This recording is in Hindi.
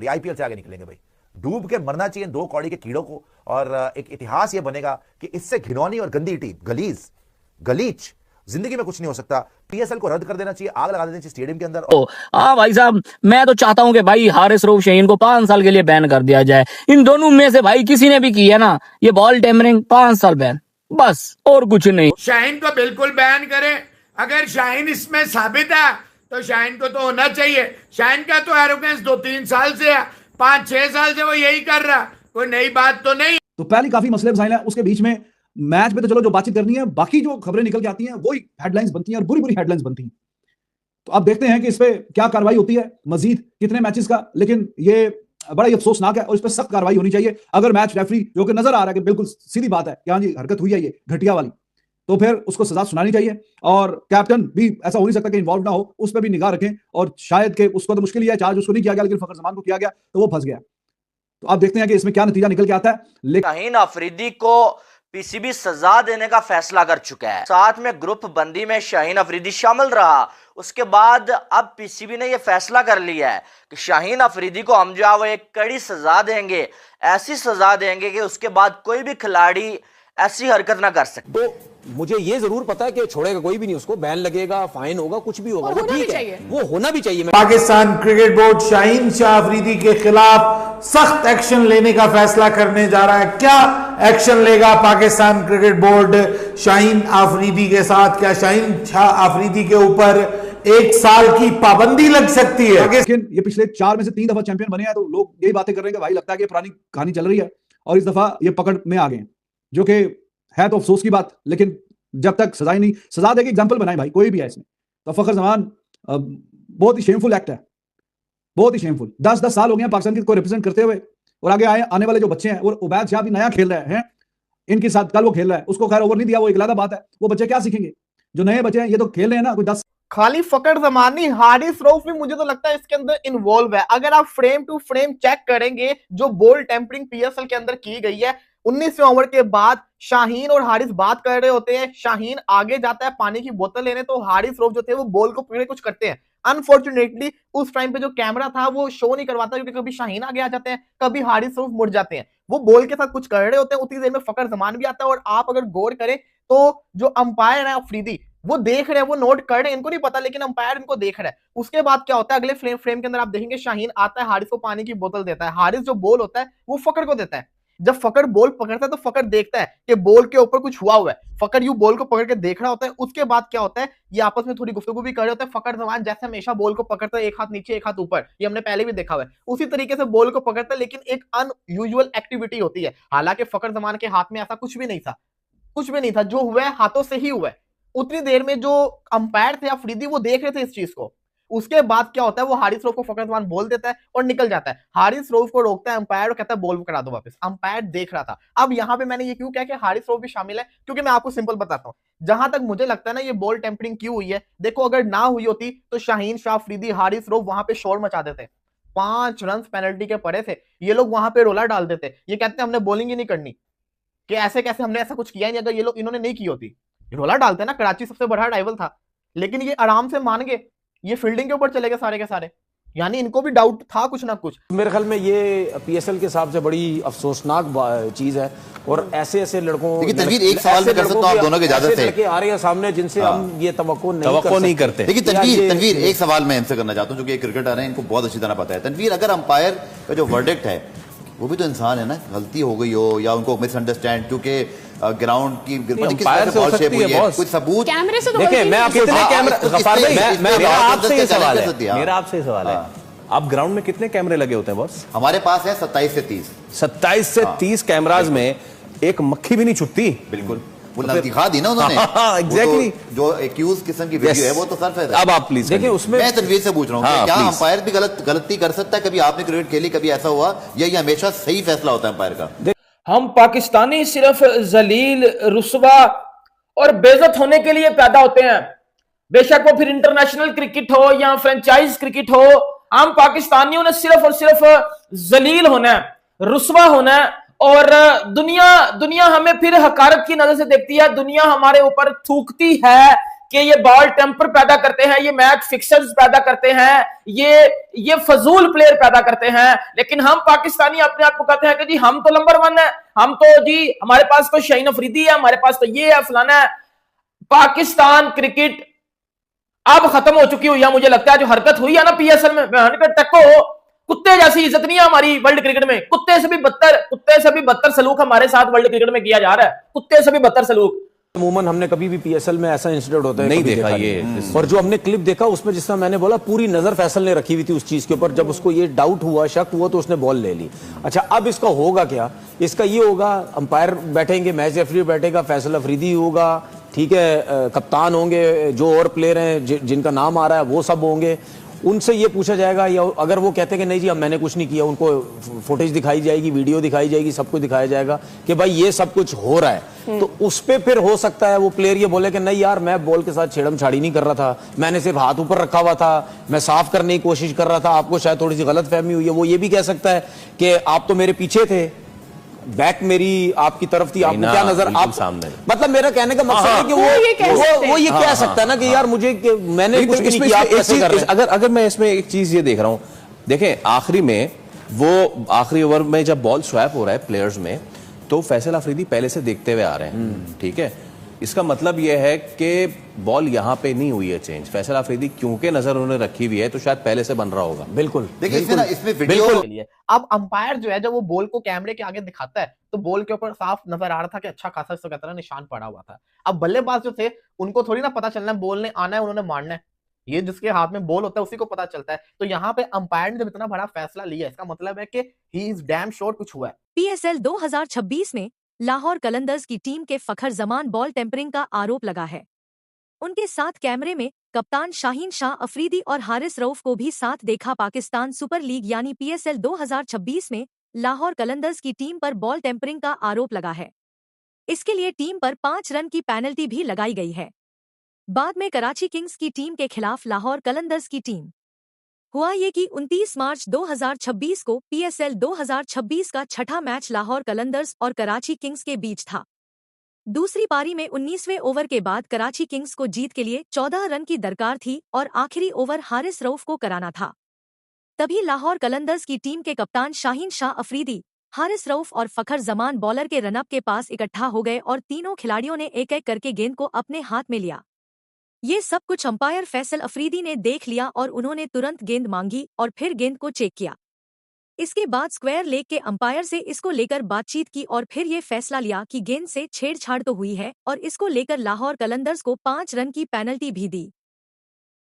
आईपीएल से आगे निकलेंगे भाई, डूब के मरना चाहिए दो कौड़ी के कीड़ों को। और एक इतिहास ये बनेगा कि इससे घिनौनी और गंदी टीम गलीच जिंदगी में कुछ नहीं हो सकता। पीएसएल को रद्द कर देना चाहिए, आग लगा देना चाहिए स्टेडियम के अंदर। हाँ भाई साहब, मैं तो चाहता हूं कि भाई हारिस रऊफ शाहीन को 5 साल के लिए बैन कर दिया जाए। इन दोनों में से भाई किसी ने भी की है ना ये बॉल टेम्परिंग, 5 साल बैन, बस और कुछ नहीं। शाहीन को बिल्कुल बैन करें। अगर शाहीन इसमें साबित है तो शाहीन को तो होना चाहिए। शाहीन का तो एरोगेंस 2-3 साल से है, 5-6 साल से वो यही कर रहा, कोई नई बात तो नहीं। तो पहले काफी मसले मसाइल है, उसके बीच में मैच में तो चलो जो बातचीत करनी है, बाकी जो खबरें निकल के आती हैं वही हेडलाइंस बनती हैं और बुरी बुरी हेडलाइंस बनती हैं। तो अब देखते हैं कि इस पे क्या कार्रवाई होती है, मजीद कितने मैचेस का। लेकिन ये बड़ा ही अफसोसनाक है और इस पे सख्त कार्रवाई होनी चाहिए। अगर मैच रेफरी जो कि नजर आ रहा है कि बिल्कुल सीधी बात है कि हाँ जी हरकत हुई है ये घटिया वाली, तो फिर उसको सजा सुनानी चाहिए। और कैप्टन भी ऐसा हो नहीं सकता कि इन्वॉल्व ना हो, उस पर भी निगाह रखें। और शायद कि उसको तो मुश्किल ही है, चार्ज उसको नहीं किया गया लेकिन फखर जमान को किया गया तो वो फंस गया। तो आप देखते हैं कि इसमें क्या नतीजा निकल के आता है। शाहीन अफरीदी को पीसीबी सजा देने का फैसला कर चुका है। साथ में ग्रुप बंदी में शाहीन अफरीदी शामिल रहा। उसके बाद अब पीसीबी ने यह फैसला कर लिया है कि शाहीन अफरीदी को हम जो है एक कड़ी सजा देंगे, ऐसी सजा देंगे कि उसके बाद कोई भी खिलाड़ी ऐसी हरकत ना कर सके। तो मुझे ये जरूर पता है कि छोड़ेगा कोई भी नहीं उसको, बैन लगेगा, फाइन होगा, कुछ भी होगा, वो ठीक है, वो होना भी चाहिए। पाकिस्तान क्रिकेट बोर्ड शाहीन शाह अफरीदी के खिलाफ सख्त एक्शन लेने का फैसला करने जा रहा है। क्या एक्शन लेगा पाकिस्तान क्रिकेट बोर्ड शाहीन अफरीदी के साथ? क्या शाहीन शाह अफरीदी के ऊपर 1 साल की पाबंदी लग सकती है? लेकिन ये पिछले 4 में से 3 दफा चैंपियन बने हैं, तो लोग यही बातें कर रहे हैं कि भाई लगता है कि पुरानी कहानी चल रही है और इस दफा ये पकड़ में आ गए, जो कि है तो अफसोस की बात। लेकिन जब तक सजा नहीं, सजा देके एग्जाम्पल बनाए भाई कोई भी है इसमें। तो फखर जमान बहुत ही शेमफुल एक्ट है, बहुत ही शेमफुल। 10-10 साल हो गए पाकिस्तान को रिप्रेजेंट करते हुए, और आगे आने वाले जो बच्चे हैं, और उबैद शाह भी नया खेल रहे हैं इनके साथ, कल वो खेल रहा है, उसको खैर ओवर नहीं दिया, वो एक अलग बात है। वो बच्चे क्या सीखेंगे जो नए बच्चे हैं? ये तो खेल रहे हैं ना, कोई 10 खाली फकर जमानी, हारिस रऊफ भी मुझे तो लगता है इसके अंदर इन्वॉल्व है। अगर आप फ्रेम टू फ्रेम चेक करेंगे जो बॉल टेम्परिंग पीएसएल के अंदर की गई है, 19वें ओवर के बाद शाहीन और हारिस बात कर रहे होते हैं, शाहीन आगे जाता है पानी की बोतल लेने, तो हारिस रऊफ जो थे वो बॉल को पकड़े कुछ करते हैं। अनफॉर्चुनेटली उस टाइम पे जो कैमरा था वो शो नहीं करवाता, क्योंकि कभी शाहीन आगे आ जाते हैं, कभी हारिस रऊफ मुड़ जाते हैं। वो बॉल के साथ कुछ कर रहे होते हैं, उतनी देर में फकर जमान भी आता है। और आप अगर गौर करें तो जो अंपायर है अफरीदी, वो देख रहे हैं, वो नोट कर रहे हैं, इनको नहीं पता लेकिन अंपायर इनको देख रहा है। उसके बाद क्या होता है, अगले फ्रेम के अंदर आप देखेंगे शाहीन आता है, हारिस को पानी की बोतल देता है। हारिस जो बॉल होता है वो फकर को देता है। जब फकर बॉल पकड़ता है तो फकर देखता है कि बॉल के ऊपर कुछ हुआ हुआ है, फकर यू बॉल को पकड़ के देख रहा होता है। उसके बाद क्या होता है, ये आपस में थोड़ी गुफ्तगू भी कर रहे होते हैं। फकर जमान जैसे हमेशा बॉल को पकड़ता है, एक हाथ नीचे एक हाथ ऊपर, ये हमने पहले भी देखा हुआ है, उसी तरीके से बॉल को पकड़ता है, लेकिन एक अनयूजुअल एक्टिविटी होती है। हालांकि फकर जमान के हाथ में ऐसा कुछ भी नहीं था, कुछ भी नहीं था, जो हुआ है हाथों से ही हुआ है। उतनी देर में जो अंपायर थे अफरीदी वो देख रहे थे इस चीज को। उसके बाद क्या होता है, वो हारिस रऊफ को फकर जमान बोल देता है और निकल जाता है। हारिस रऊफ को रोकता है अंपायर और कहता है बॉल करा दो वापस। अंपायर देख रहा था। अब यहां पे मैंने ये क्यों कहा कि हारिस रऊफ भी शामिल है, क्योंकि मैं आपको सिंपल बताता हूं, जहां तक मुझे लगता है ना ये बॉल टेम्परिंग क्यों हुई है। देखो अगर ना हुई होती तो शाहीन शाह अफरीदी, हारिस रऊफ वहां पे शोर मचा देते, 5 रन पेनल्टी के परे थे, ये लोग वहां पे रोला डाल देते, ये कहते हैं हमने बॉलिंग ही नहीं करनी, कि ऐसे कैसे, हमने ऐसा कुछ किया ही नहीं। अगर ये लोग इन्होंने नहीं की होती, रोला डालते ना, कराची सबसे बड़ा राइवल था, लेकिन ये आराम से मान गए, ये फील्डिंग के ऊपर चले गए सारे के सारे। यानी इनको भी डाउट था कुछ ना कुछ। मेरे ख्याल में ये पीएसएल के हिसाब से बड़ी अफसोसनाक चीज है। और ऐसे लड़कों, देखिए तनवीर एक सवाल में कर सकता हूं आप दोनों की इजाजत से, लड़के आ रहे हैं सामने जिनसे हम ये तवक्को नहीं करते। देखिए तनवीर एक सवाल मैं इनसे करना चाहता हूं, जो कि क्रिकेटर हैं, इनको बहुत अच्छी तरह पता है। तनवीर, अगर अंपायर का जो वर्डिक्ट है, वो भी तो इंसान है ना, गलती हो गई हो या उनको मिसअंडरस्टैंड, क्योंकि ग्राउंड की अंपायर से हो सकती है बॉस, कुछ सबूत कैमरे से तो देखिए। मैं आपसे मेरा आपसे ये सवाल है, आप ग्राउंड में कितने कैमरे लगे होते हैं बॉस? हमारे पास है 27 से 30। 27 से 30 कैमराज में एक मक्खी भी नहीं छुटती। बिल्कुल, वो दिखा दी ना उन्होंने। एग्जैक्टली, जो एक्यूज किस्म की वीडियो है वो तो सर है। अब आप प्लीज देखिए उसमें। मैं तनवीर से पूछ रहा हूँ, क्या अंपायर भी गलती कर सकता है? कभी आपने क्रिकेट खेली, कभी ऐसा हुआ, या ये हमेशा सही फैसला होता है अंपायर का? हम पाकिस्तानी सिर्फ जलील, रुस्वा और बेइज्जत होने के लिए पैदा होते हैं, बेशक वो फिर इंटरनेशनल क्रिकेट हो या फ्रेंचाइज क्रिकेट हो। हम पाकिस्तानियों ने सिर्फ और सिर्फ जलील होना है, रुस्वा होना है, और दुनिया हमें फिर हकारत की नजर से देखती है, दुनिया हमारे ऊपर थूकती है, कि ये बॉल टेम्पर पैदा करते हैं, ये मैच फिक्सर्स पैदा करते हैं, ये फजूल प्लेयर पैदा करते हैं। लेकिन हम पाकिस्तानी अपने आप को कहते हैं कि जी हम तो नंबर 1 है, हम तो जी हमारे पास तो शाहीन अफरीदी है, हमारे पास तो ये है, फलाना है। पाकिस्तान क्रिकेट अब खत्म हो चुकी हुई है। मुझे लगता है जो हरकत हुई है ना पीएसएल में, टक्को कुत्ते जैसी इज्जत नहीं है हमारी वर्ल्ड क्रिकेट में। कुत्ते से भी बदतर सलूक हमारे साथ वर्ल्ड क्रिकेट में किया जा रहा है, कुत्ते से भी बदतर सलूक। अमूमन हमने कभी भी पीएसएल में ऐसा इंसिडेंट होता है नहीं कभी देखा नहीं। ये। और जो हमने क्लिप देखा उसमें जिस तरह मैंने बोला पूरी नजर फैसल ने रखी हुई थी उस चीज के ऊपर। जब उसको ये डाउट हुआ, शक हुआ, तो उसने बॉल ले ली। अच्छा, अब इसका होगा क्या? इसका ये होगा, अंपायर बैठेंगे, मैच रेफरी बैठेगा, फैसल अफरीदी होगा, ठीक है, कप्तान होंगे, जो और प्लेयर हैं जिनका नाम आ रहा है वो सब होंगे। उनसे ये पूछा जाएगा, या अगर वो कहते हैं कि नहीं जी अब मैंने कुछ नहीं किया, उनको फुटेज दिखाई जाएगी, वीडियो दिखाई जाएगी, सब कुछ दिखाया जाएगा कि भाई ये सब कुछ हो रहा है। तो उस पे फिर हो सकता है वो प्लेयर ये बोले कि नहीं यार मैं बॉल के साथ छेड़म छाड़ी नहीं कर रहा था, मैंने सिर्फ हाथ ऊपर रखा हुआ था, मैं साफ करने की कोशिश कर रहा था, आपको शायद थोड़ी सी गलत फहमी हुई है। वो ये भी कह सकता है कि आप तो मेरे पीछे थे, बैक मेरी आपकी तरफ थी, आपको क्या नजर आप सामने। मतलब मेरा कहने का मकसद है कि वो ये कह सकता है ना कि यार मुझे मैंने कुछ नहीं किया, आप कैसे कर रहे हैं? अगर मैं इसमें एक चीज ये देख रहा हूं, देखें आखिरी में वो आखिरी ओवर में जब बॉल स्वैप हो रहा है प्लेयर्स में, तो फैसल अफरीदी पहले से देखते हुए आ रहे हैं, ठीक है। इसका मतलब यह है कि बॉल यहां पे नहीं हुई है चेंज। फैसल अफरीदी क्योंकि नजर उन्होंने रखी हुई है तो शायद पहले से बन रहा होगा। बिल्कुल। देखिए इसमें वीडियो के लिए अब अंपायर जो है जब वो बॉल को कैमरे के आगे दिखाता है तो बॉल के ऊपर साफ नजर आ रहा था कि अच्छा खासा इसको कहता है निशान पड़ा हुआ था। अब बल्लेबाज जो थे उनको थोड़ी ना पता चलना है बॉल ने आना है उन्होंने मारना है, ये जिसके हाथ में बॉल होता है उसी को पता चलता है। तो यहाँ पे अंपायर ने जब इतना बड़ा फैसला लिया इसका मतलब है कि ही इज डैम श्योर कुछ हुआ है। पीएसएल 2026 में लाहौर कलंदर्स की टीम के फखर जमान बॉल टेम्परिंग का आरोप लगा है। उनके साथ कैमरे में कप्तान शाहीन शाह अफरीदी और हारिस रऊफ को भी साथ देखा। पाकिस्तान सुपर लीग यानी पीएसएल 2026 में लाहौर कलंदर्स की टीम पर बॉल टेम्परिंग का आरोप लगा है। इसके लिए टीम पर 5 रन की पेनल्टी भी लगाई गई है। बाद में कराची किंग्स की टीम के खिलाफ लाहौर कलंदर्स की टीम हुआ ये कि 29 मार्च 2026 को पीएसएल 2026 का छठा मैच लाहौर कलंदर्स और कराची किंग्स के बीच था। दूसरी पारी में 19वें ओवर के बाद कराची किंग्स को जीत के लिए 14 रन की दरकार थी और आखिरी ओवर हारिस रऊफ को कराना था। तभी लाहौर कलंदर्स की टीम के कप्तान शाहीन शाह अफरीदी, हारिस रऊफ और फखर जमान बॉलर के रनअप के पास इकट्ठा हो गए और तीनों खिलाड़ियों ने एक एक करके गेंद को अपने हाथ में लिया। ये सब कुछ अंपायर फैसल अफरीदी ने देख लिया और उन्होंने तुरंत गेंद मांगी और फिर गेंद को चेक किया। इसके बाद स्क्वायर लेग के अंपायर से इसको लेकर बातचीत की और फिर ये फैसला लिया कि गेंद से छेड़छाड़ तो हुई है और इसको लेकर लाहौर कलंदर्स को 5 रन की पेनल्टी भी दी।